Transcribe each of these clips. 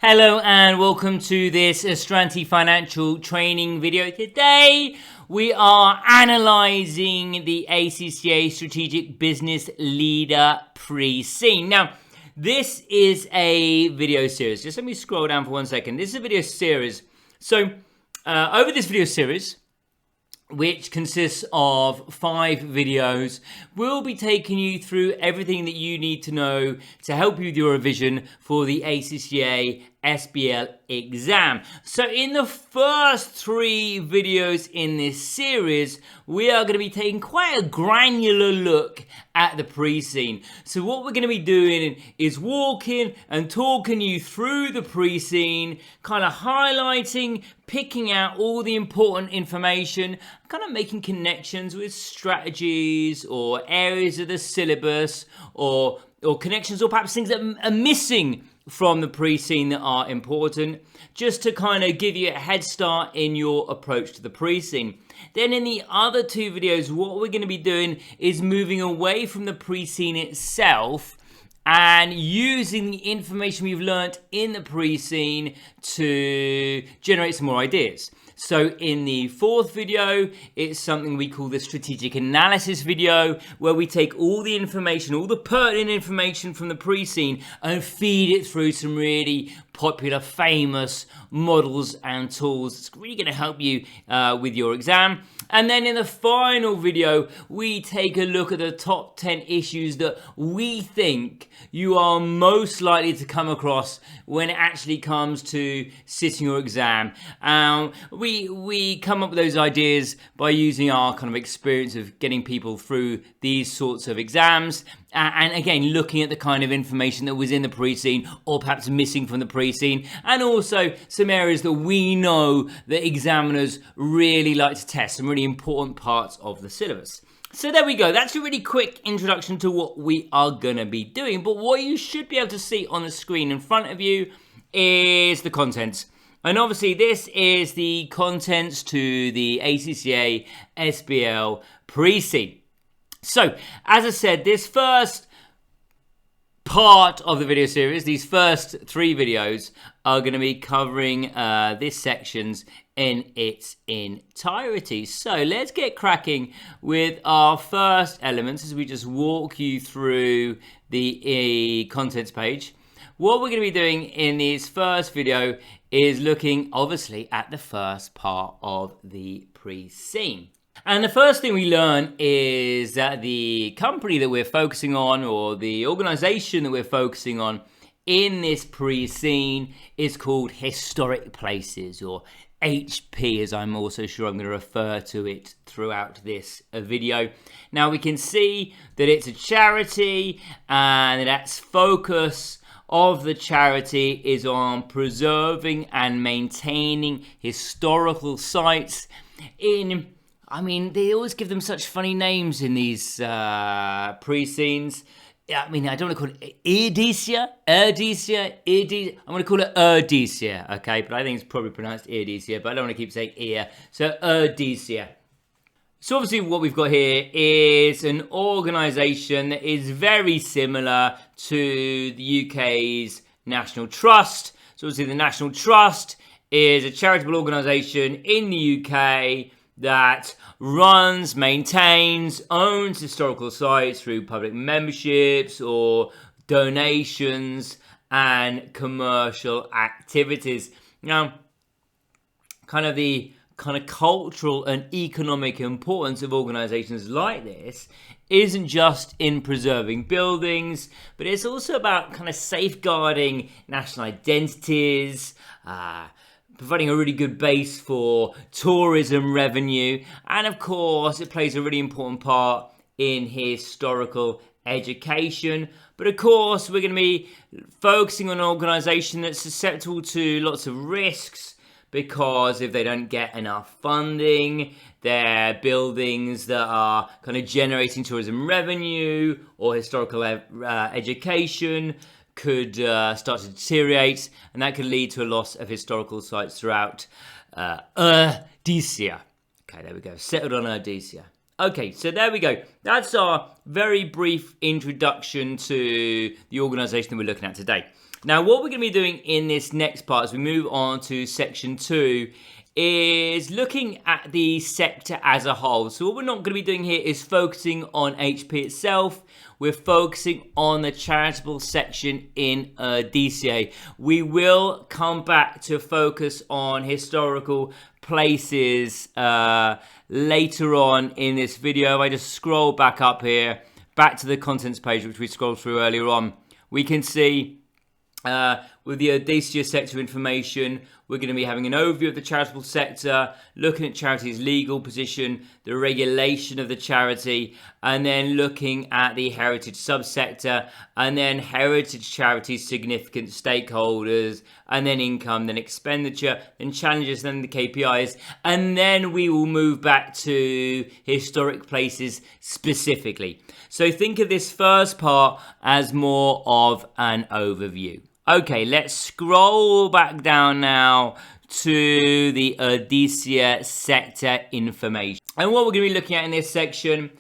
Hello and welcome to this Astranti financial training video. Today we are analysing the ACCA Strategic Business Leader Pre-Scene. Now, this is a video series. Just let me scroll down for 1 second. This is a video series. So, over this video series, which consists of 5 videos, we'll be taking you through everything that you need to know to help you with your revision for the ACCA SBL exam. So in the first 3 videos in this series, we are going to be taking quite a granular look at the pre-scene. So what we're going to be doing is walking and talking you through the pre-scene, kind of highlighting, picking out all the important information, kind of making connections with strategies or areas of the syllabus or connections or perhaps things that are missing from the pre-scene that are important, just to kind of give you a head start in your approach to the pre-scene. Then in the other 2 videos, what we're going to be doing is moving away from the pre-scene itself and using the information we've learnt in the pre-scene to generate some more ideas. So in the 4th video, it's something we call the strategic analysis video, where we take all the information, all the pertinent information from the pre-scene and feed it through some really popular, famous models and tools. It's really going to help you with your exam. And then in the final video, we take a look at the top 10 issues that we think you are most likely to come across when it actually comes to sitting your exam. We come up with those ideas by using our kind of experience of getting people through these sorts of exams. And again, looking at the kind of information that was in the pre-scene or perhaps missing from the pre-scene, and also some areas that we know that examiners really like to test, some really important parts of the syllabus. So there we go. That's a really quick introduction to what we are going to be doing. But what you should be able to see on the screen in front of you is the contents. And obviously this is the contents to the ACCA SBL pre-scene. So, as I said, this first part of the video series, these first 3 videos, are going to be covering this sections in its entirety. So, let's get cracking with our first elements as we just walk you through the contents page. What we're going to be doing in this first video is looking, obviously, at the first part of the pre-scene. And the first thing we learn is that the company that we're focusing on, or the organization that we're focusing on in this pre-scene, is called Historic Places, or HP, as I'm also sure I'm going to refer to it throughout this video. Now we can see that it's a charity, and its focus of the charity is on preserving and maintaining historical sites in, I mean, they always give them such funny names in these pre-scenes. I mean, I don't want to call it Eardisia. I'm going to call it Eardisia, okay? But I think it's probably pronounced Eardisia, but I don't want to keep saying ear. So Eardisia. So obviously what we've got here is an organisation that is very similar to the UK's National Trust. So obviously the National Trust is a charitable organisation in the UK that runs, maintains, owns historical sites through public memberships or donations and commercial activities. Now, kind of cultural and economic importance of organizations like this isn't just in preserving buildings, but it's also about kind of safeguarding national identities, providing a really good base for tourism revenue, and of course it plays a really important part in historical education. But of course we're going to be focusing on an organisation that's susceptible to lots of risks, because if they don't get enough funding, their buildings that are kind of generating tourism revenue or historical education could start to deteriorate, and that could lead to a loss of historical sites throughout Eardisia. Okay, there we go. Settled on Eardisia. Okay, so there we go. That's our very brief introduction to the organisation that we're looking at today. Now, what we're going to be doing in this next part as we move on to section 2 is looking at the sector as a whole. So what we're not going to be doing here is focusing on HP itself. We're focusing on the charitable section in Eardisia. We will come back to focus on historical places later on in this video. If I just scroll back up here, back to the contents page, which we scrolled through earlier on, we can see with the Eardisia sector information, we're going to be having an overview of the charitable sector, looking at charity's legal position, the regulation of the charity, and then looking at the heritage subsector, and then heritage charities' significant stakeholders, and then income, then expenditure, then challenges, then the KPIs, and then we will move back to historic places specifically. So think of this first part as more of an overview. Okay, let's scroll back down now to the Eardisia sector information. And what we're going to be looking at in this section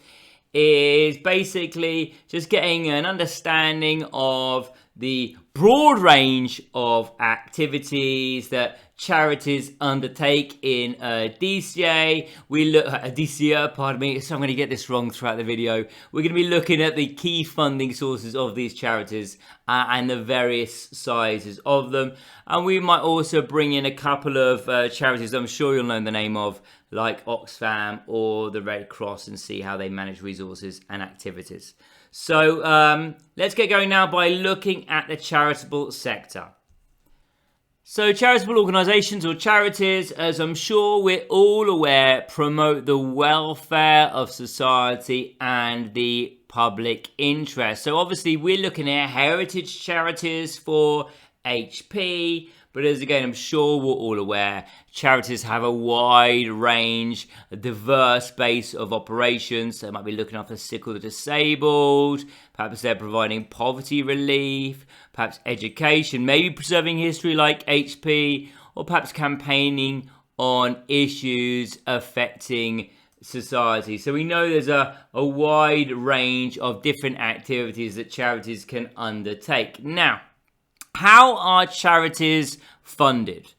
is basically just getting an understanding of the broad range of activities that charities undertake in Eardisia. We look at Eardisia, pardon me, so I'm going to get this wrong throughout the video. We're going to be looking at the key funding sources of these charities and the various sizes of them. And we might also bring in a couple of charities I'm sure you'll know the name of, like Oxfam or the Red Cross, and see how they manage resources and activities. So let's get going now by looking at the charitable sector. So charitable organisations or charities, as I'm sure we're all aware, promote the welfare of society and the public interest. So obviously we're looking at heritage charities for HP, but as again, I'm sure we're all aware, charities have a wide range, a diverse base of operations. They might be looking after sick or the disabled, perhaps they're providing poverty relief, perhaps education, maybe preserving history like HP, or perhaps campaigning on issues affecting society. So we know there's a wide range of different activities that charities can undertake. Now, how are charities funded?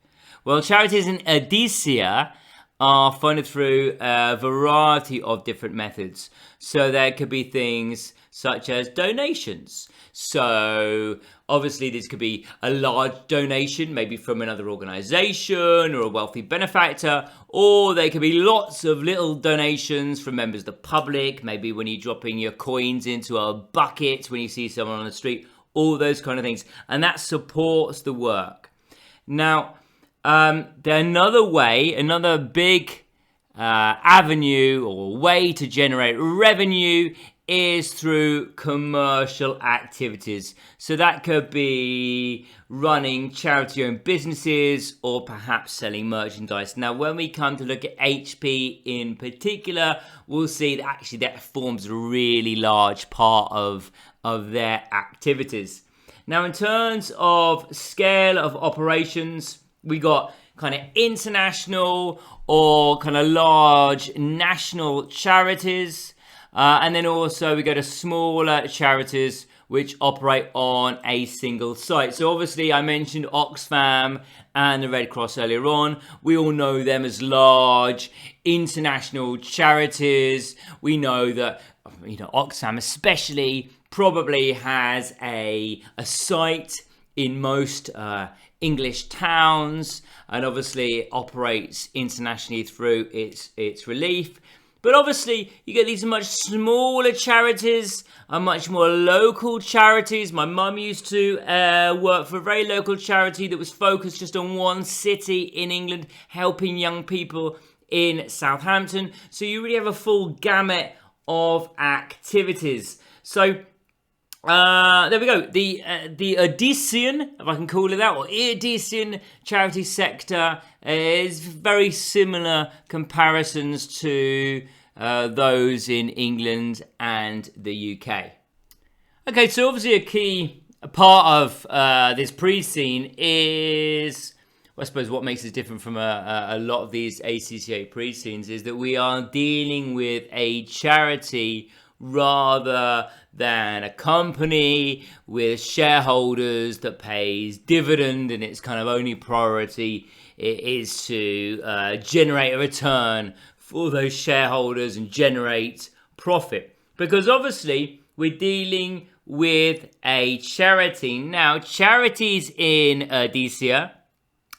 Well, charities in Eardisia are funded through a variety of different methods. So there could be things such as donations. So obviously this could be a large donation, maybe from another organization or a wealthy benefactor, or there could be lots of little donations from members of the public, maybe when you're dropping your coins into a bucket when you see someone on the street, all those kind of things, and that supports the work. Now, another big avenue or way to generate revenue is through commercial activities. So that could be running charity-owned businesses or perhaps selling merchandise. Now, when we come to look at HP in particular, we'll see that actually that forms a really large part of their activities. Now, in terms of scale of operations, we got kind of international or kind of large national charities. And then also we go to smaller charities which operate on a single site. So obviously I mentioned Oxfam and the Red Cross earlier on. We all know them as large international charities. We know that, Oxfam especially probably has a site in most English towns, and obviously operates internationally through its relief. But obviously you get these much smaller charities and much more local charities. My mum used to work for a very local charity that was focused just on one city in England, helping young people in Southampton. So you really have a full gamut of activities. So there we go. The Eardisian, if I can call it that, or Eardisian charity sector is very similar comparisons to those in England and the UK. Okay, so obviously a key part of this pre-scene is, I suppose what makes us different from a lot of these ACCA pre-scenes is that we are dealing with a charity rather than a company with shareholders that pays dividend and its kind of only priority is to generate a return for those shareholders and generate profit. Because obviously we're dealing with a charity. Now, charities in Eardisia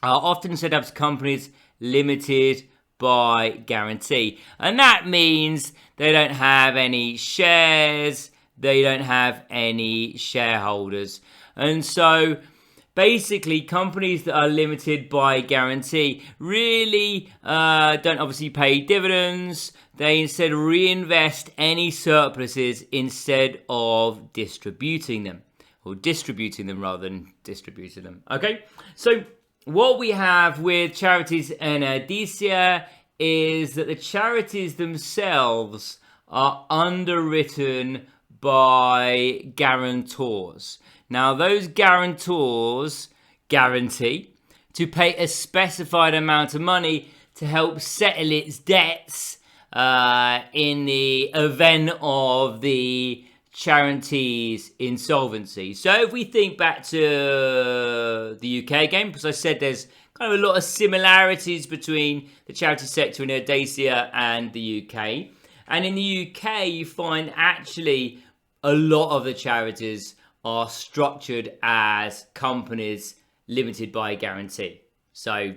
are often set up as companies limited by guarantee. And that means they don't have any shares, they don't have any shareholders. And so basically companies that are limited by guarantee really don't obviously pay dividends. They instead reinvest any surpluses instead of distributing them, or distributing them rather than distributing them. Okay, so what we have with charities in Eardisia is that the charities themselves are underwritten by guarantors. Now, those guarantors guarantee to pay a specified amount of money to help settle its debts in the event of the charity's insolvency. So if we think back to the UK again, because I said there's kind of a lot of similarities between the charity sector in Eardisia and the UK. And in the UK, you find actually a lot of the charities are structured as companies limited by a guarantee. So,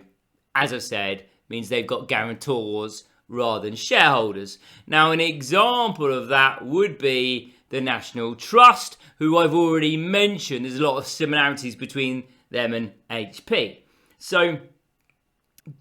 as I said, means they've got guarantors rather than shareholders. Now, an example of that would be the National Trust, who I've already mentioned. There's a lot of similarities between them and HP. So,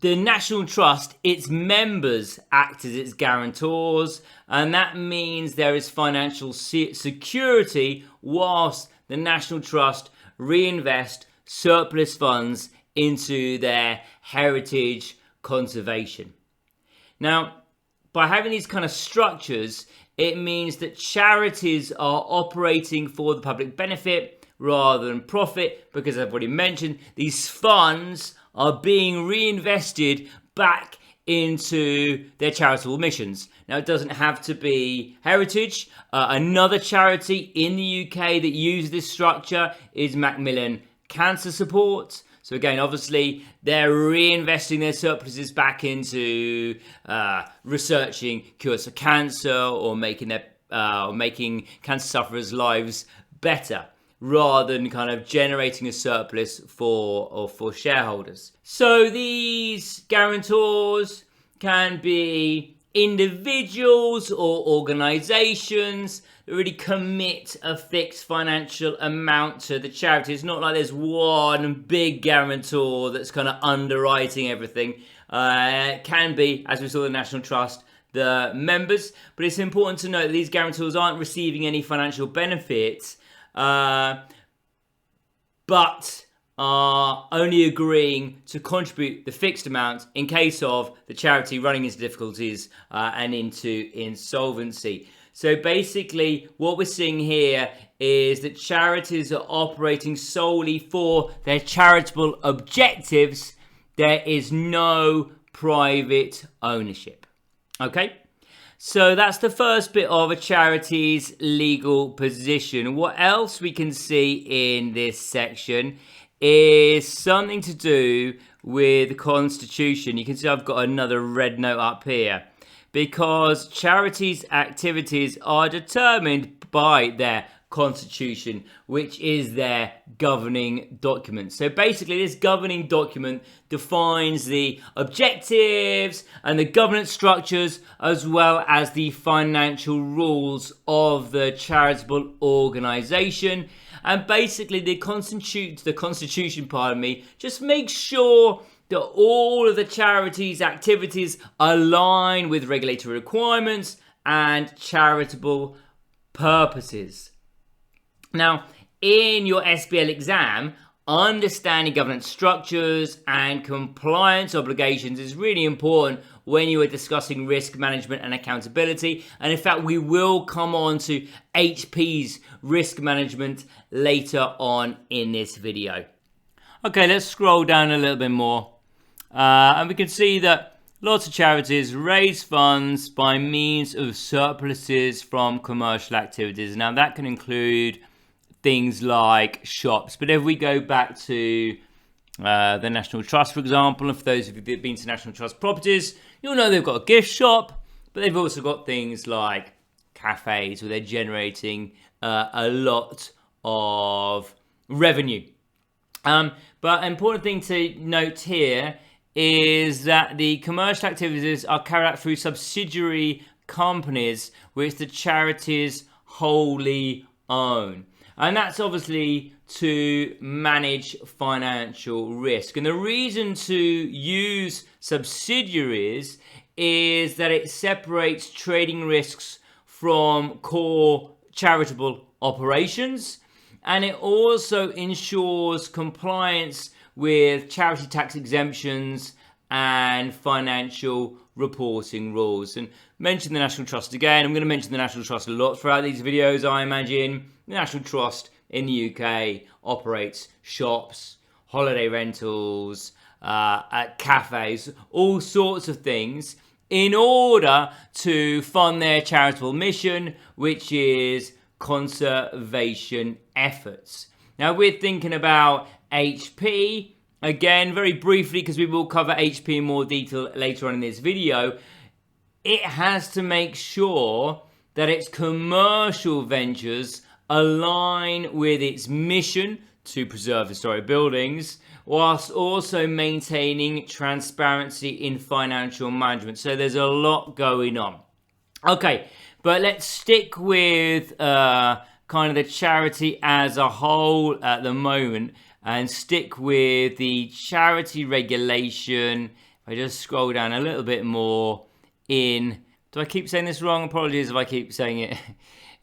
the National Trust, its members act as its guarantors, and that means there is financial security whilst the National Trust reinvest surplus funds into their heritage conservation. Now, by having these kind of structures, it means that charities are operating for the public benefit rather than profit, because I've already mentioned these funds are being reinvested back into their charitable missions. Now, it doesn't have to be heritage. Another charity in the UK that uses this structure is Macmillan Cancer Support. So again, obviously, they're reinvesting their surpluses back into researching cures for cancer or making cancer sufferers' lives better, rather than kind of generating a surplus for shareholders. So these guarantors can be individuals or organizations that really commit a fixed financial amount to the charity. It's not like there's one big guarantor that's kind of underwriting everything. It can be, as we saw the National Trust, the members, but it's important to note that these guarantors aren't receiving any financial benefits, but are only agreeing to contribute the fixed amount in case of the charity running into difficulties and into insolvency. So basically, what we're seeing here is that charities are operating solely for their charitable objectives. There is no private ownership. Okay? So that's the first bit of a charity's legal position. What else we can see in this section is something to do with the Constitution. You can see I've got another red note up here, because charities' activities are determined by their Constitution, which is their governing document. So basically, this governing document defines the objectives and the governance structures, as well as the financial rules of the charitable organization. And basically, the Constitution, just makes sure that all of the charity's activities align with regulatory requirements and charitable purposes. Now, in your SBL exam, understanding governance structures and compliance obligations is really important when you are discussing risk management and accountability. And in fact, we will come on to HP's risk management later on in this video. Okay, let's scroll down a little bit more. And we can see that lots of charities raise funds by means of surpluses from commercial activities. Now, that can include things like shops. But if we go back to the National Trust, for example, and for those of you that have been to National Trust properties, you'll know they've got a gift shop, but they've also got things like cafes where they're generating a lot of revenue. But an important thing to note here is that the commercial activities are carried out through subsidiary companies which the charities wholly own. And that's obviously to manage financial risk. And the reason to use subsidiaries is that it separates trading risks from core charitable operations. And it also ensures compliance with charity tax exemptions and financial reporting rules. And mention the National Trust again. I'm going to mention the National Trust a lot throughout these videos, I imagine. The National Trust in the UK operates shops, holiday rentals, cafes, all sorts of things in order to fund their charitable mission, which is conservation efforts. Now, we're thinking about HP, again, very briefly, because we will cover HP in more detail later on in this video. It has to make sure that its commercial ventures align with its mission to preserve historic buildings, whilst also maintaining transparency in financial management. So there's a lot going on. Okay, but let's stick with kind of the charity as a whole at the moment and stick with the charity regulation. If I just scroll down a little bit more in, do I keep saying this wrong? Apologies if I keep saying it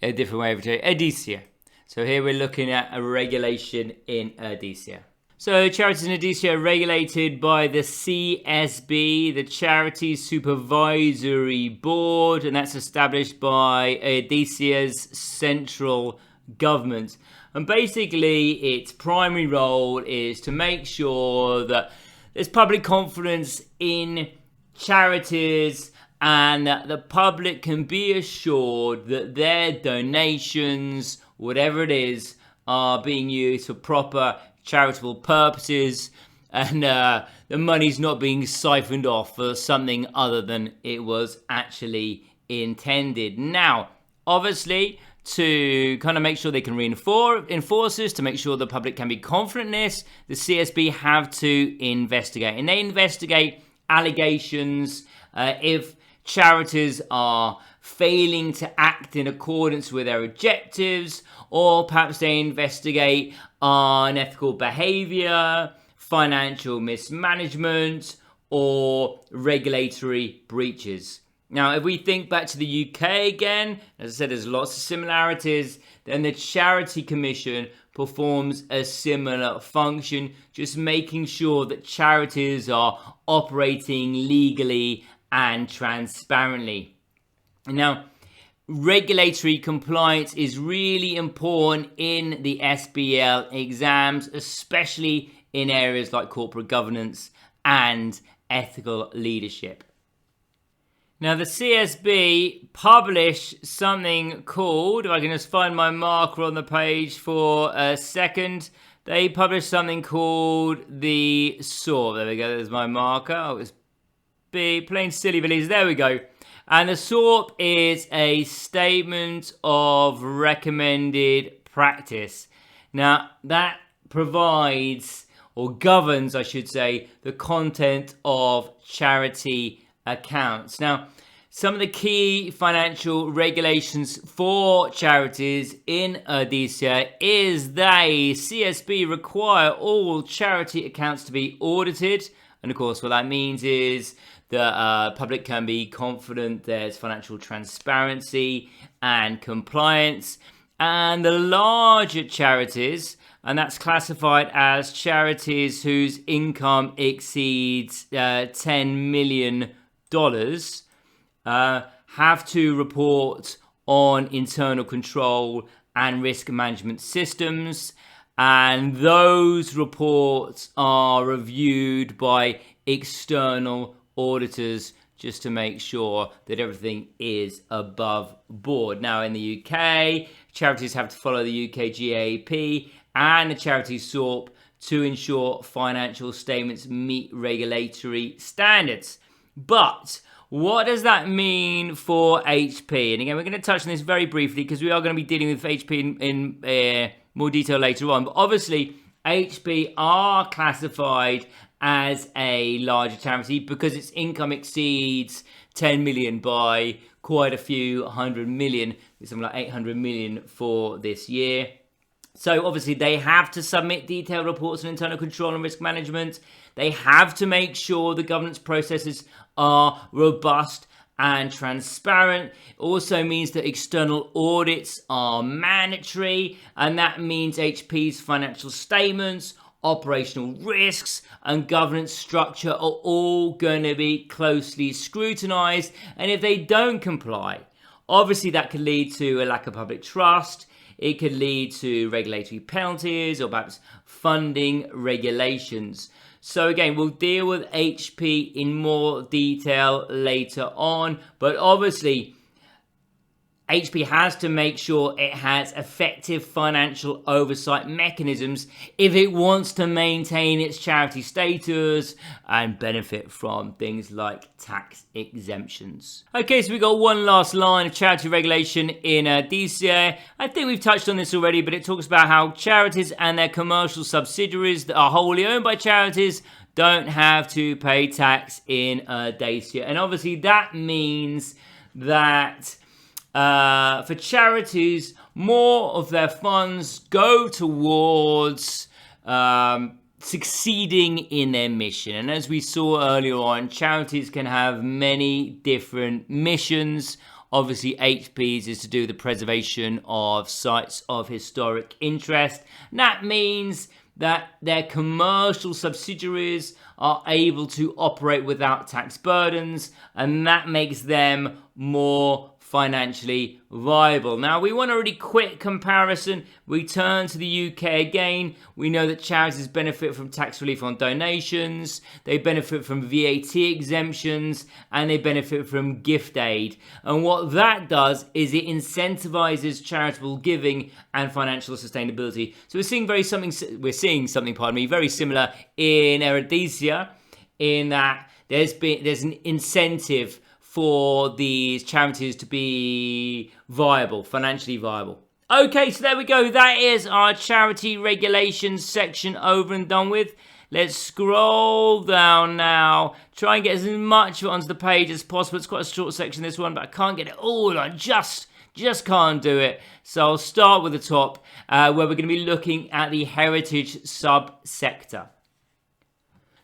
a different way every day. Eardisia. So here we're looking at a regulation in Eardisia. So charities in Eardisia are regulated by the CSB, the Charities Supervisory Board, and that's established by Eardisia's central government. And basically its primary role is to make sure that there's public confidence in charities and that the public can be assured that their donations, whatever it is, are being used for proper charitable purposes, and the money's not being siphoned off for something other than it was actually intended. Now, obviously, to kind of make sure they can enforce this, to make sure the public can be confident in this, the CSB have to investigate. And they investigate allegations if charities are failing to act in accordance with their objectives, or perhaps they investigate unethical behavior, financial mismanagement, or regulatory breaches. Now, if we think back to the UK again, as I said, there's lots of similarities, then the Charity Commission performs a similar function, just making sure that charities are operating legally and transparently. Now, regulatory compliance is really important in the SBL exams, especially in areas like corporate governance and ethical leadership. Now, the CSB publish something called, if I can just find my marker on the page for a second, they publish something called the SORP. There we go, there's my marker. Oh, it's big, plain silly beliefs. There we go. And the SORP is a statement of recommended practice. Now, that provides, or governs, I should say, the content of charity accounts. Now, some of the key financial regulations for charities in Eardisia is they, CSB, require all charity accounts to be audited. And of course, what that means is the public can be confident there's financial transparency and compliance. And the larger charities, and that's classified as charities whose income exceeds $10 million, have to report on internal control and risk management systems. And those reports are reviewed by external auditors just to make sure that everything is above board. Now in the UK, charities have to follow the UK GAAP and the charity SORP to ensure financial statements meet regulatory standards. But what does that mean for HP? And again, we're going to touch on this very briefly because we are going to be dealing with HP in more detail later on. But obviously, HP are classified as a larger charity because its income exceeds 10 million by quite a few hundred million. It's something like 800 million for this year. So obviously they have to submit detailed reports on internal control and risk management. They have to make sure the governance processes are robust and transparent. It also means that external audits are mandatory, and that means HP's financial statements, operational risks, and governance structure are all going to be closely scrutinized. And if they don't comply, obviously that could lead to a lack of public trust. It could lead to regulatory penalties or perhaps funding regulations. So again, we'll deal with HP in more detail later on, but obviously HP has to make sure it has effective financial oversight mechanisms if it wants to maintain its charity status and benefit from things like tax exemptions. Okay, so we got one last line of charity regulation in Eardisia. I think we've touched on this already, but it talks about how charities and their commercial subsidiaries that are wholly owned by charities don't have to pay tax in Eardisia. And obviously that means that for charities, more of their funds go towards succeeding in their mission. And as we saw earlier on, charities can have many different missions. Obviously, HP's is to do the preservation of sites of historic interest. And that means that their commercial subsidiaries are able to operate without tax burdens, and that makes them more financially viable. Now, we want a really quick comparison. We turn to the UK again. We know that charities benefit from tax relief on donations, they benefit from VAT exemptions, and they benefit from gift aid. And what that does is it incentivizes charitable giving and financial sustainability. So we're seeing something, very similar in Eardisia, in that there's an incentive for these charities to be viable, financially viable. Okay, so there we go. That is our charity regulations section over and done with. Let's scroll down now. Try and get as much of it onto the page as possible. It's quite a short section, this one, but I can't get it all on. Just can't do it. So I'll start with the top, where we're going to be looking at the heritage subsector.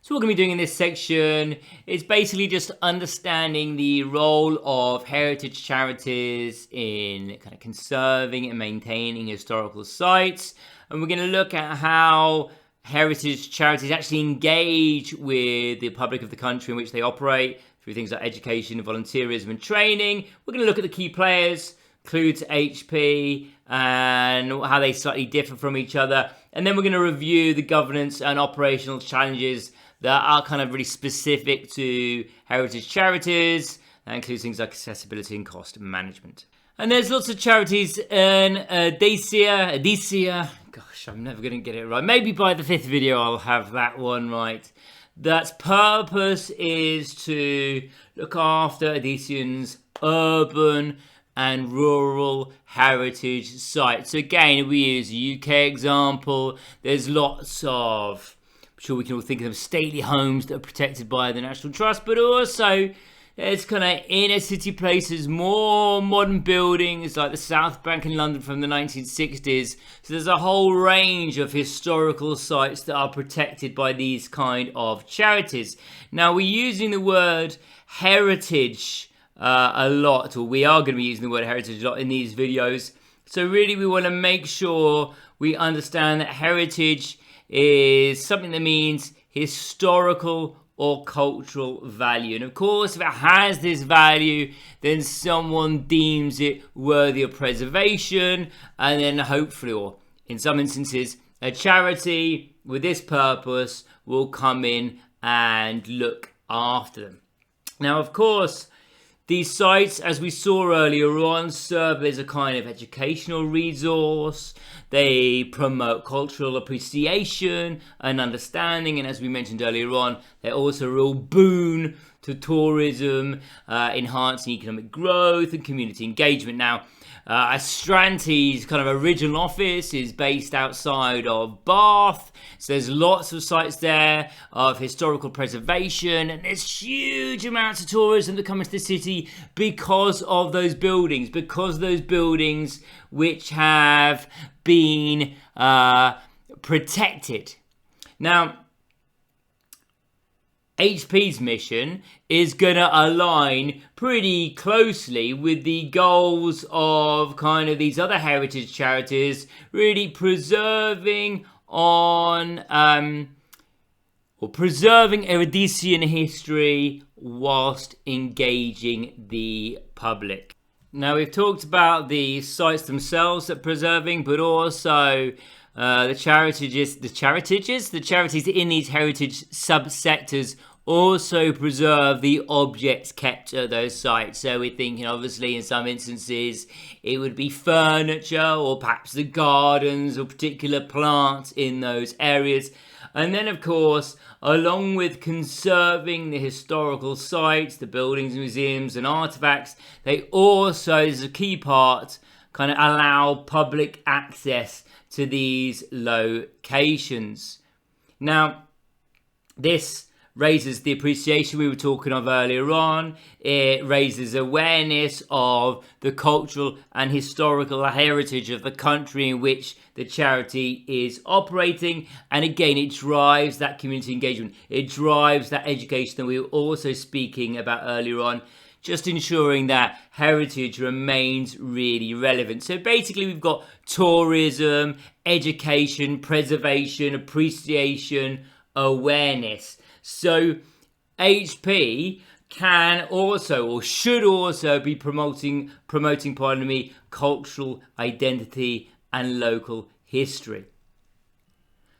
So what we're going to be doing in this section is basically just understanding the role of heritage charities in kind of conserving and maintaining historical sites. And we're going to look at how heritage charities actually engage with the public of the country in which they operate through things like education, volunteerism and training. We're going to look at the key players, includes HP, and how they slightly differ from each other. And then we're going to review the governance and operational challenges that are kind of really specific to heritage charities. That includes things like accessibility and cost management. And there's lots of charities in Eardisia. Gosh, I'm never going to get it right. Maybe by the 5th video I'll have that one right. That's purpose is to look after Eardisians' urban and rural heritage sites. So again, if we use a UK example, there's lots of, I'm sure we can all think of them, stately homes that are protected by the National Trust, but also there's kind of inner city places, more modern buildings like the South Bank in London from the 1960s. So there's a whole range of historical sites that are protected by these kind of charities. Now, we're using the word heritage a lot, or we are going to be using the word heritage a lot in these videos. So really we want to make sure we understand that heritage is something that means historical or cultural value. And of course, if it has this value, then someone deems it worthy of preservation, and then hopefully, or in some instances, a charity with this purpose will come in and look after them. Now, of course, these sites, as we saw earlier on, serve as a kind of educational resource. They promote cultural appreciation and understanding, and as we mentioned earlier on, they're also a real boon to tourism, enhancing economic growth and community engagement. Now, Astranti's kind of original office is based outside of Bath, so there's lots of sites there of historical preservation, and there's huge amounts of tourism that come into the city because of those buildings, which have been protected. Now, HP's mission is going to align pretty closely with the goals of kind of these other heritage charities, really preserving Eardisian history whilst engaging the public. Now, we've talked about the sites themselves that preserving, but also the charities in these heritage subsectors also preserve the objects kept at those sites. So we're thinking, obviously, in some instances, it would be furniture or perhaps the gardens or particular plants in those areas. And then, of course, along with conserving the historical sites, the buildings, museums, and artifacts, they also, as a key part, kind of allow public access to these locations. Now, this raises the appreciation we were talking of earlier on. It raises awareness of the cultural and historical heritage of the country in which the charity is operating. And again, it drives that community engagement. It drives that education that we were also speaking about earlier on, just ensuring that heritage remains really relevant. So basically, we've got tourism, education, preservation, appreciation, awareness. So HP can also, or should also, be promoting, cultural identity and local history.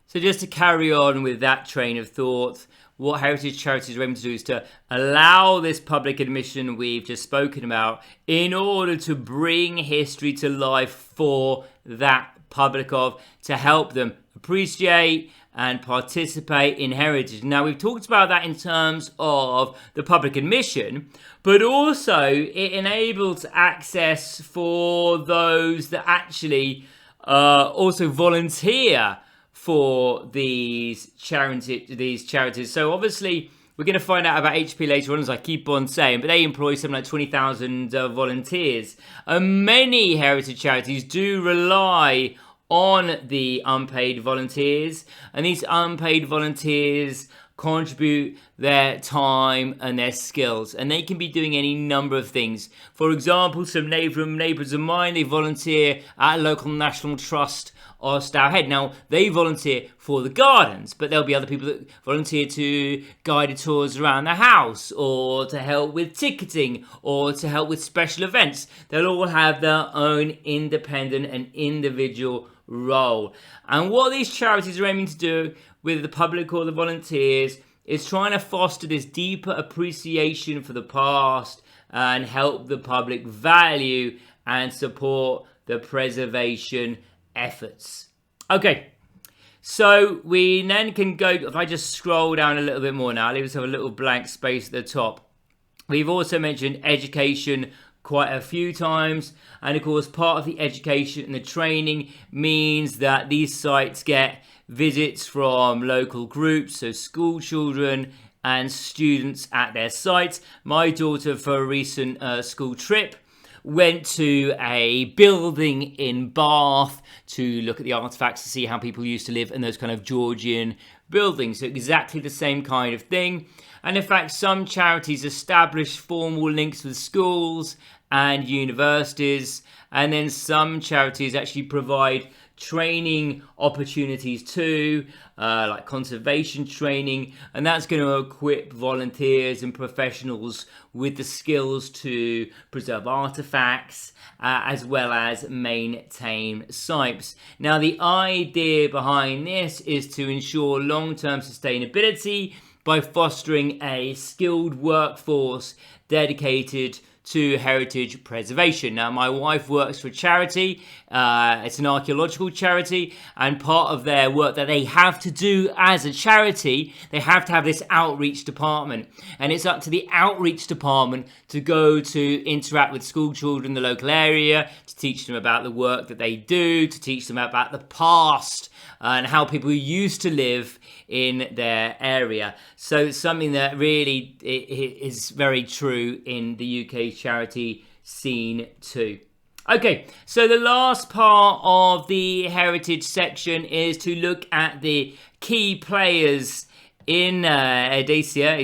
So just to carry on with that train of thought, what heritage charities are aiming to do is to allow this public admission we've just spoken about in order to bring history to life for that public, to help them appreciate and participate in heritage. Now, we've talked about that in terms of the public admission, but also it enables access for those that actually also volunteer for these charities. So obviously, we're going to find out about HP later on, as I keep on saying, but they employ something like 20,000 volunteers. And many heritage charities do rely on the unpaid volunteers, and these unpaid volunteers contribute their time and their skills, and they can be doing any number of things. For example, some neighbours of mine, they volunteer at a local National Trust or Stour Head. Now, they volunteer for the gardens, but there'll be other people that volunteer to guide tours around the house, or to help with ticketing, or to help with special events. They'll all have their own independent and individual role. And what these charities are aiming to do with the public or the volunteers is trying to foster this deeper appreciation for the past and help the public value and support the preservation efforts. Okay, so we then can go, if I just scroll down a little bit more now, leave us have a little blank space at the top. We've also mentioned education quite a few times, and of course part of the education and the training means that these sites get visits from local groups, so school children and students at their sites. My daughter, for a recent school trip, went to a building in Bath to look at the artifacts to see how people used to live in those kind of Georgian buildings. So exactly the same kind of thing. And in fact, some charities establish formal links with schools and universities, and then some charities actually provide training opportunities too, like conservation training, and that's going to equip volunteers and professionals with the skills to preserve artifacts as well as maintain sites. Now, the idea behind this is to ensure long-term sustainability by fostering a skilled workforce dedicated to heritage preservation. Now, my wife works for a charity. It's an archaeological charity, and part of their work that they have to do as a charity, they have to have this outreach department, and it's up to the outreach department to go to interact with school children in the local area, to teach them about the work that they do, to teach them about the past and how people used to live in their area. So it's something that really is very true in the UK charity scene too. Okay, so the last part of the heritage section is to look at the key players in Eardisia,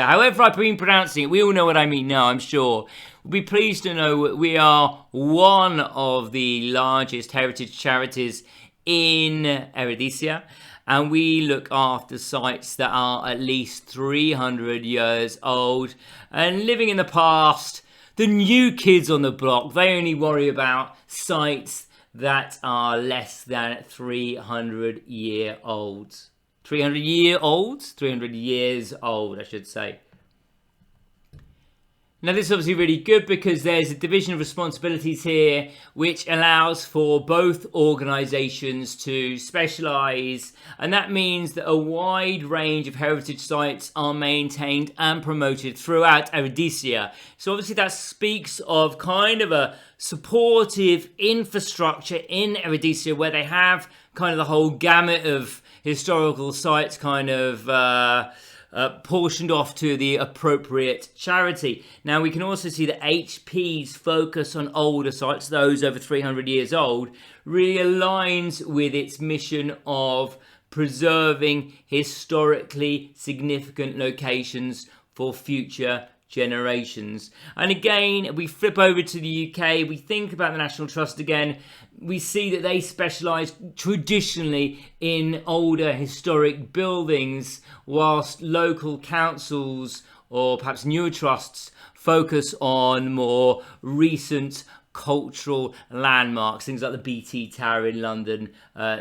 however I've been pronouncing it. We all know what I mean now, I'm sure. We'll be pleased to know we are one of the largest heritage charities in Eardisia, and we look after sites that are at least 300 years old and living in the past. The new kids on the block, they only worry about sites that are less than 300 years old, I should say. Now, this is obviously really good because there's a division of responsibilities here which allows for both organisations to specialise, and that means that a wide range of heritage sites are maintained and promoted throughout Eurdisia. So obviously that speaks of kind of a supportive infrastructure in Eurdisia where they have kind of the whole gamut of historical sites kind of portioned off to the appropriate charity. Now, we can also see that HP's focus on older sites, those over 300 years old, really aligns with its mission of preserving historically significant locations for future generations. And again, we flip over to the UK, we think about the National Trust again, we see that they specialise traditionally in older historic buildings, whilst local councils or perhaps newer trusts focus on more recent cultural landmarks. Things like the BT Tower in London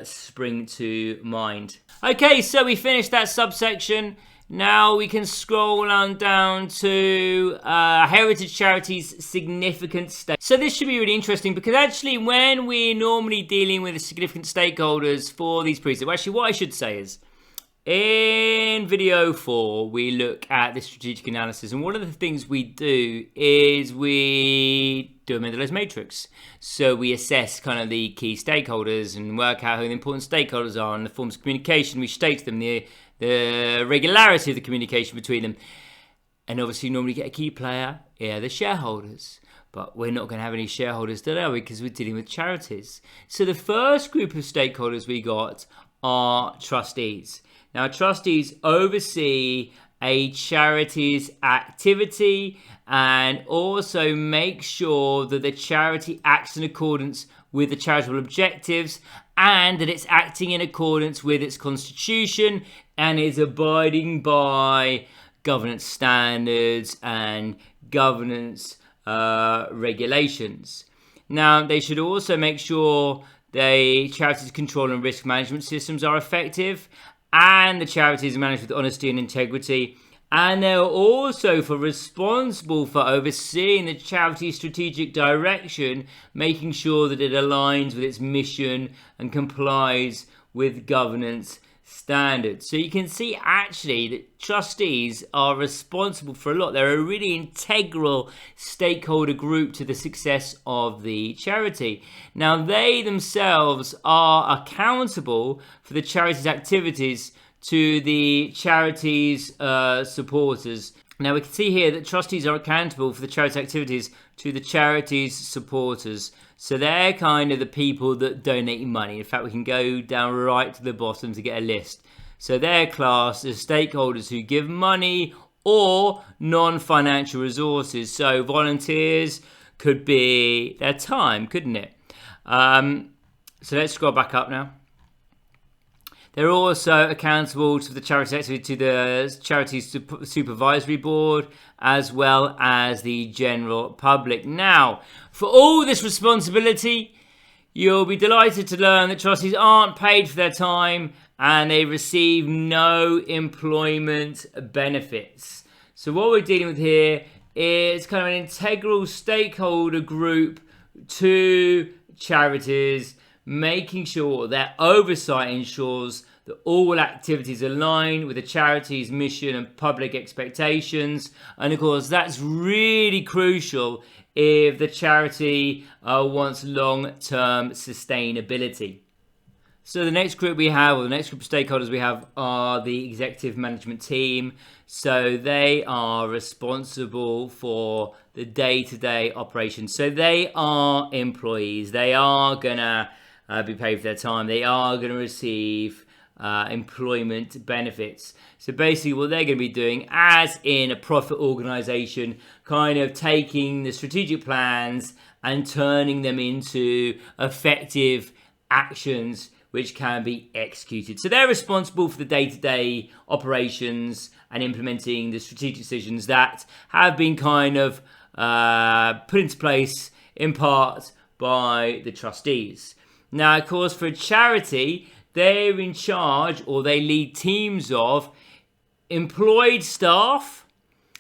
spring to mind. Okay, so we finished that subsection. Now we can scroll on down to heritage charities' significant stake. So this should be really interesting because actually when we're normally dealing with the significant stakeholders for these precepts, well, actually what I should say is in video 4 we look at the strategic analysis, and one of the things we do is we do a Mendeley's matrix. So we assess kind of the key stakeholders and work out who the important stakeholders are and the forms of communication we state to them, the regularity of the communication between them. And obviously you normally get a key player, the shareholders. But we're not going to have any shareholders today because we're dealing with charities. So the first group of stakeholders we got are trustees. Now, trustees oversee a charity's activity and also make sure that the charity acts in accordance with the charitable objectives and that it's acting in accordance with its constitution and is abiding by governance standards and governance regulations. Now, they should also make sure the charity's control and risk management systems are effective and the charity is managed with honesty and integrity. And they're also responsible for overseeing the charity's strategic direction, making sure that it aligns with its mission and complies with governance standards. So you can see actually that trustees are responsible for a lot. They're a really integral stakeholder group to the success of the charity. Now, they themselves are accountable for the charity's activities to the charity's supporters. Now we can see here that trustees are accountable for the charity's activities to the charity's supporters. So they're kind of the people that donate money. In fact, we can go down right to the bottom to get a list. So they're classed as stakeholders who give money or non-financial resources. So volunteers could be their time, couldn't it? So let's scroll back up now. They're also accountable to the charity's activity to the charity's supervisory board as well as the general public. Now, for all this responsibility, you'll be delighted to learn that trustees aren't paid for their time and they receive no employment benefits. So what we're dealing with here is kind of an integral stakeholder group to charities, making sure that oversight ensures that all activities align with the charity's mission and public expectations. And of course, that's really crucial if the charity wants long-term sustainability. So the next group we have, or the next group of stakeholders we have, are the executive management team. So they are responsible for the day-to-day operations. So they are employees. They are gonna be paid for their time. They are gonna receive employment benefits. So basically what they're going to be doing, as in a profit organization, kind of taking the strategic plans and turning them into effective actions which can be executed. So they're responsible for the day-to-day operations and implementing the strategic decisions that have been kind of put into place in part by the trustees. Now, of course, for a charity, they're in charge, or they lead teams of employed staff.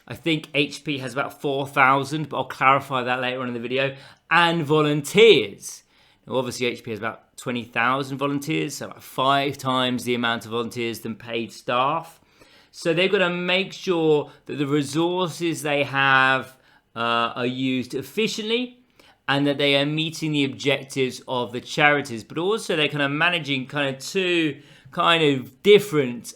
I think HP has about 4,000, but I'll clarify that later on in the video, and volunteers. Now, obviously, HP has about 20,000 volunteers, so about 5 times the amount of volunteers than paid staff. So they've got to make sure that the resources they have are used efficiently, and that they are meeting the objectives of the charities, but also they're kind of managing kind of 2 kind of different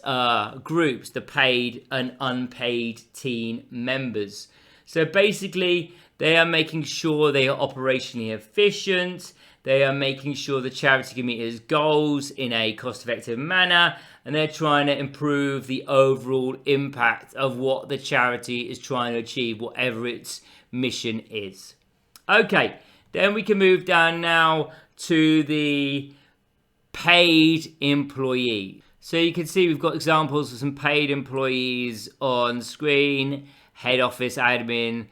groups, the paid and unpaid team members. So basically, they are making sure they are operationally efficient, they are making sure the charity can meet its goals in a cost-effective manner, and they're trying to improve the overall impact of what the charity is trying to achieve, whatever its mission is. Okay, then we can move down now to the paid employee. So you can see we've got examples of some paid employees on screen: head office admin,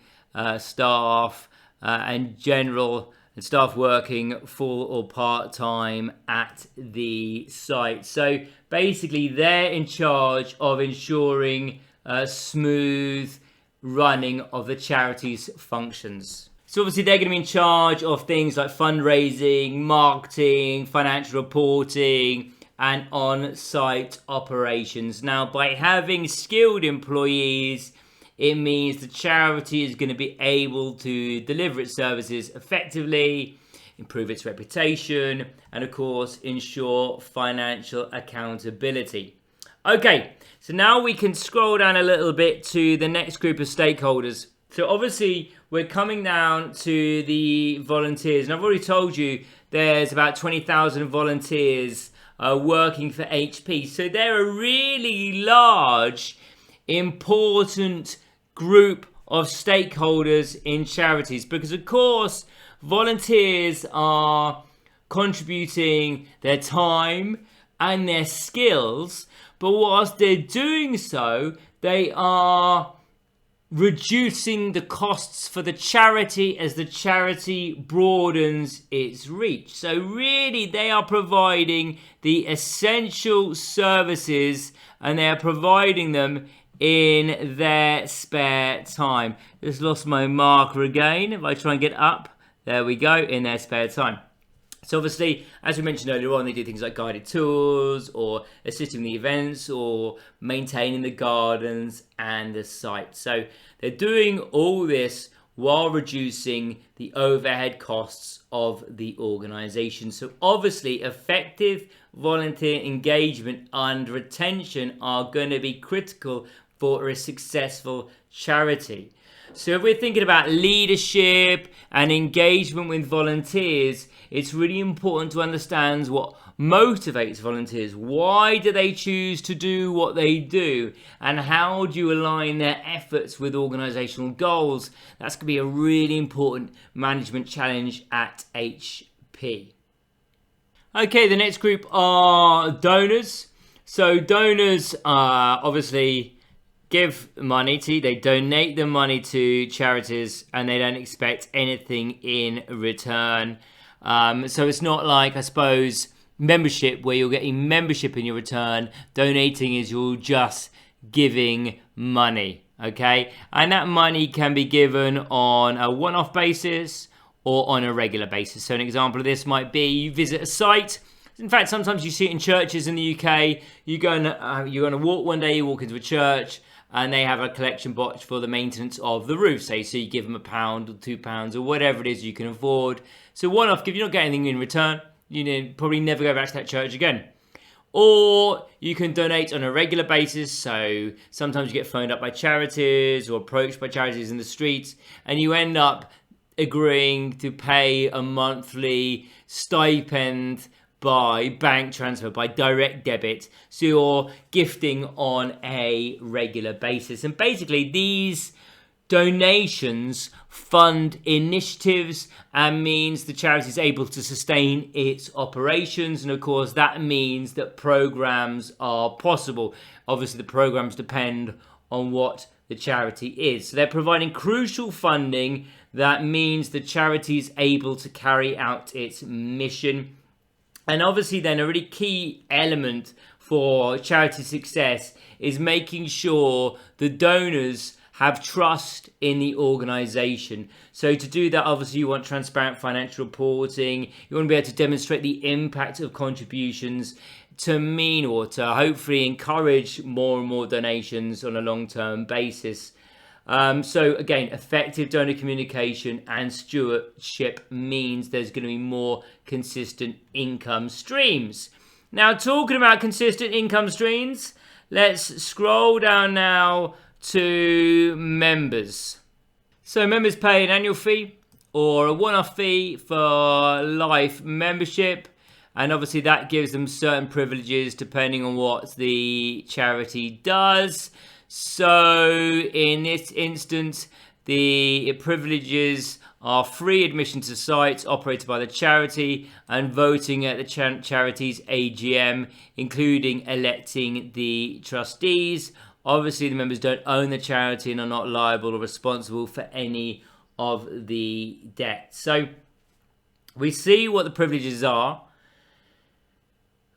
staff, and general and staff working full or part-time at the site. So basically they're in charge of ensuring smooth running of the charity's functions. So obviously they're going to be in charge of things like fundraising, marketing, financial reporting, and on-site operations. Now, by having skilled employees, it means the charity is going to be able to deliver its services effectively, improve its reputation, and of course, ensure financial accountability. Okay, so now we can scroll down a little bit to the next group of stakeholders. So obviously, we're coming down to the volunteers, and I've already told you there's about 20,000 volunteers working for HP. So they're a really large, important group of stakeholders in charities, because of course, volunteers are contributing their time and their skills, but whilst they're doing so, they are reducing the costs for the charity as the charity broadens its reach. So really, they are providing the essential services, and they are providing them in their spare time. Just lost my marker again. If I try and get up, there we go, in their spare time. So obviously, as we mentioned earlier on, they do things like guided tours, or assisting the events, or maintaining the gardens and the site. So they're doing all this while reducing the overhead costs of the organization. So obviously, effective volunteer engagement and retention are going to be critical for a successful charity. So if we're thinking about leadership and engagement with volunteers, it's really important to understand what motivates volunteers. Why do they choose to do what they do? And how do you align their efforts with organizational goals? That's going to be a really important management challenge at HP. Okay, the next group are donors. So donors obviously give money to, they donate the money to charities, and they don't expect anything in return. So it's not like, I suppose, membership, where you're getting membership in your return. Donating is you're just giving money, okay? And that money can be given on a one-off basis or on a regular basis. So an example of this might be you visit a site. In fact, sometimes you see it in churches in the UK. You're going to walk one day, you walk into a church, and they have a collection box for the maintenance of the roof. So you give them £1 or £2 or whatever it is you can afford. So one-off, if you're not getting anything in return, you probably never go back to that church again. Or you can donate on a regular basis. So sometimes you get phoned up by charities or approached by charities in the streets, and you end up agreeing to pay a monthly stipend by bank transfer, by direct debit. So you're gifting on a regular basis. And basically these donations fund initiatives and means the charity is able to sustain its operations. And of course that means that programs are possible. Obviously the programs depend on what the charity is. So they're providing crucial funding that means the charity is able to carry out its mission. And obviously then a really key element for charity success is making sure the donors have trust in the organization. So to do that, obviously you want transparent financial reporting. You want to be able to demonstrate the impact of contributions to mean or to hopefully encourage more and more donations on a long-term basis. So again, effective donor communication and stewardship means there's going to be more consistent income streams. Now, talking about consistent income streams, let's scroll down now to members. So members pay an annual fee or a one-off fee for life membership. And obviously that gives them certain privileges depending on what the charity does. So in this instance, the privileges are free admission to sites operated by the charity and voting at the charity's AGM, including electing the trustees. Obviously, the members don't own the charity and are not liable or responsible for any of the debt. So we see what the privileges are.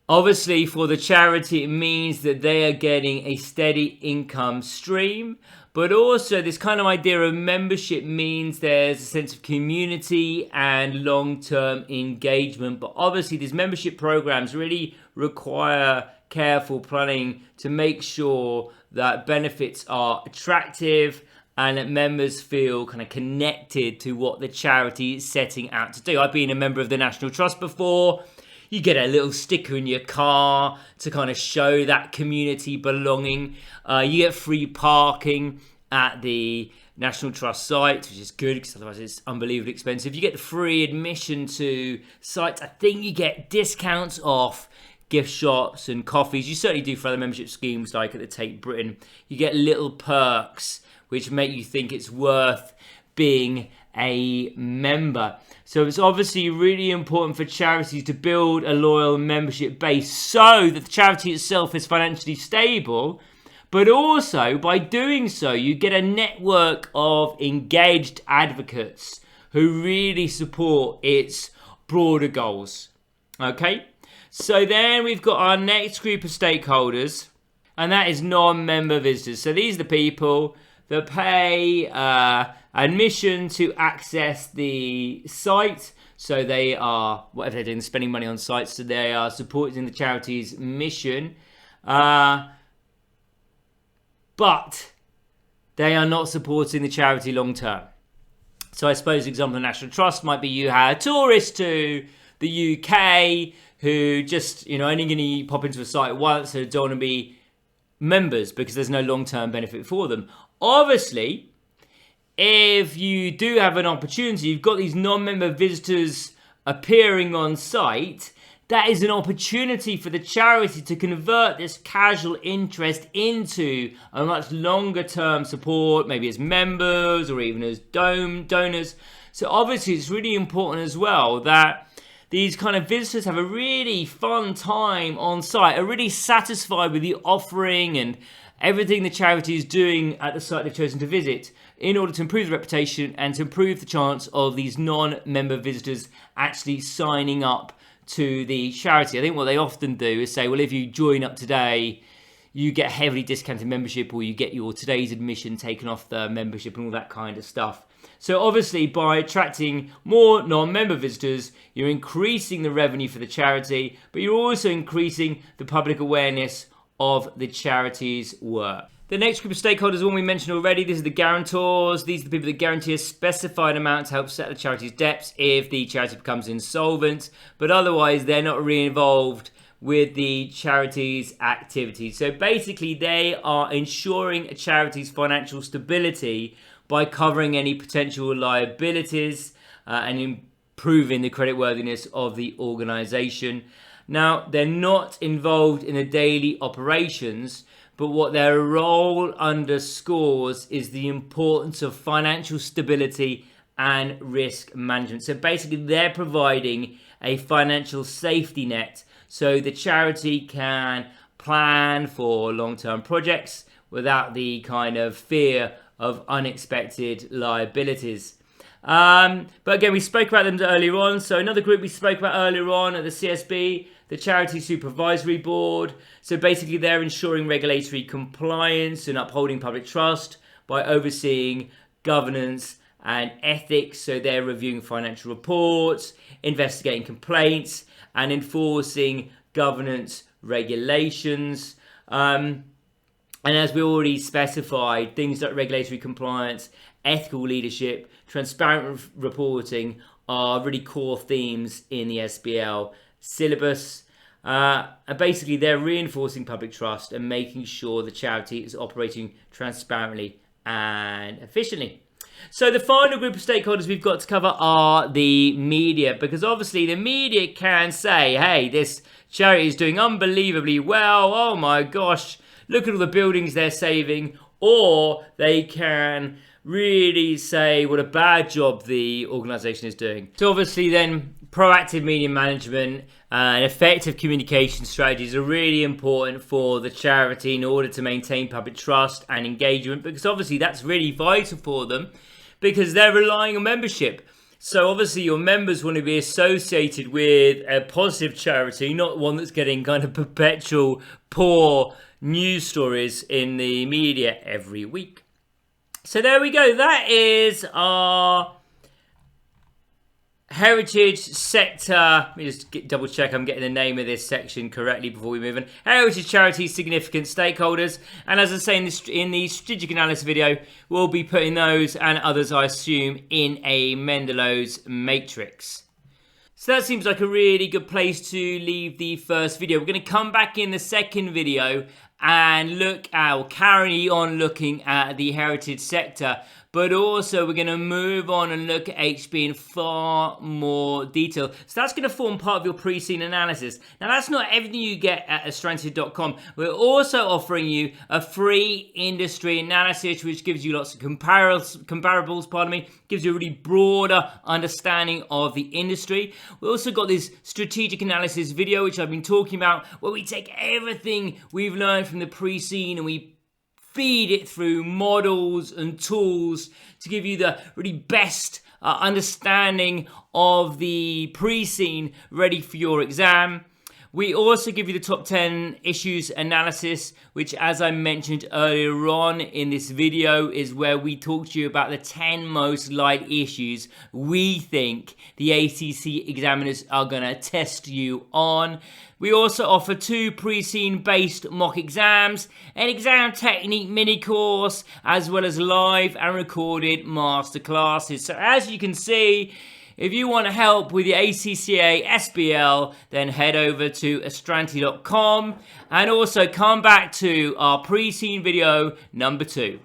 Obviously, for the charity, it means that they are getting a steady income stream. But also, this kind of idea of membership means there's a sense of community and long-term engagement. But obviously, these membership programs really require careful planning to make sure that benefits are attractive and that members feel kind of connected to what the charity is setting out to do. I've been a member of the National Trust before. You get a little sticker in your car to kind of show that community belonging. You get free parking at the National Trust site, which is good because otherwise it's unbelievably expensive. You get the free admission to sites. I think you get discounts off gift shops and coffees. You certainly do for other membership schemes like at the Tate Britain. You get little perks which make you think it's worth being a member. So it's obviously really important for charities to build a loyal membership base so that the charity itself is financially stable, but also by doing so you get a network of engaged advocates who really support its broader goals. Okay, so then we've got our next group of stakeholders, and that is non-member visitors. So these are the people that pay admission to access the site. So they are, whatever they're doing, spending money on sites, so they are supporting the charity's mission. But they are not supporting the charity long term. So I suppose the example of National Trust might be you had tourists to the UK who just, only going to pop into a site once, so don't want to be members because there's no long-term benefit for them. Obviously, if you do have an opportunity, you've got these non-member visitors appearing on site, that is an opportunity for the charity to convert this casual interest into a much longer term support, maybe as members or even as donors. So obviously it's really important as well that these kind of visitors have a really fun time on site, are really satisfied with the offering and everything the charity is doing at the site they've chosen to visit in order to improve the reputation and to improve the chance of these non-member visitors actually signing up to the charity. I think what they often do is say, well, if you join up today, you get heavily discounted membership, or you get your today's admission taken off the membership and all that kind of stuff. So obviously by attracting more non-member visitors, you're increasing the revenue for the charity, but you're also increasing the public awareness of the charity's work. The next group of stakeholders is one we mentioned already. These are the guarantors. These are the people that guarantee a specified amount to help settle the charity's debts if the charity becomes insolvent, but otherwise they're not really involved with the charity's activities. So basically they are ensuring a charity's financial stability by covering any potential liabilities and improving the creditworthiness of the organization. Now, they're not involved in the daily operations, but what their role underscores is the importance of financial stability and risk management. So basically, they're providing a financial safety net so the charity can plan for long-term projects without the kind of fear of unexpected liabilities. But again, we spoke about them earlier on. So another group we spoke about earlier on at the CSB, the Charity Supervisory Board. So basically they're ensuring regulatory compliance and upholding public trust by overseeing governance and ethics. So they're reviewing financial reports, investigating complaints, and enforcing governance regulations. And as we already specified, things like regulatory compliance, ethical leadership, transparent reporting are really core themes in the SBL syllabus. And basically, they're reinforcing public trust and making sure the charity is operating transparently and efficiently. So the final group of stakeholders we've got to cover are the media, because obviously the media can say, hey, this charity is doing unbelievably well. Oh my gosh, look at all the buildings they're saving. Or they can really say what a bad job the organization is doing. So obviously then proactive media management and effective communication strategies are really important for the charity in order to maintain public trust and engagement, because obviously that's really vital for them because they're relying on membership. So obviously your members want to be associated with a positive charity, not one that's getting kind of perpetual poor news stories in the media every week. So there we go. That is our heritage sector. Let me just double check I'm getting the name of this section correctly before we move on. Heritage charities, significant stakeholders. And as I say in the strategic analysis video, we'll be putting those and others, I assume, in a Mendelow's matrix. So that seems like a really good place to leave the first video. We're going to come back in the second video and look at, or carry on looking at the heritage sector, but also we're going to move on and look at HB in far more detail. So that's going to form part of your pre-scene analysis. Now that's not everything you get at Astrante.com. We're also offering you a free industry analysis, which gives you lots of comparables, gives you a really broader understanding of the industry. We also got this strategic analysis video, which I've been talking about, where we take everything we've learned from the pre-scene and we feed it through models and tools to give you the really best understanding of the pre-scene ready for your exam. We also give you the top 10 issues analysis, which, as I mentioned earlier on in this video, is where we talk to you about the 10 most likely issues we think the ACC examiners are going to test you on. We also offer 2 pre-scene based mock exams, an exam technique mini course, as well as live and recorded masterclasses. So as you can see, if you want help with the ACCA SBL, then head over to Astrante.com and also come back to our pre-scene video number 2.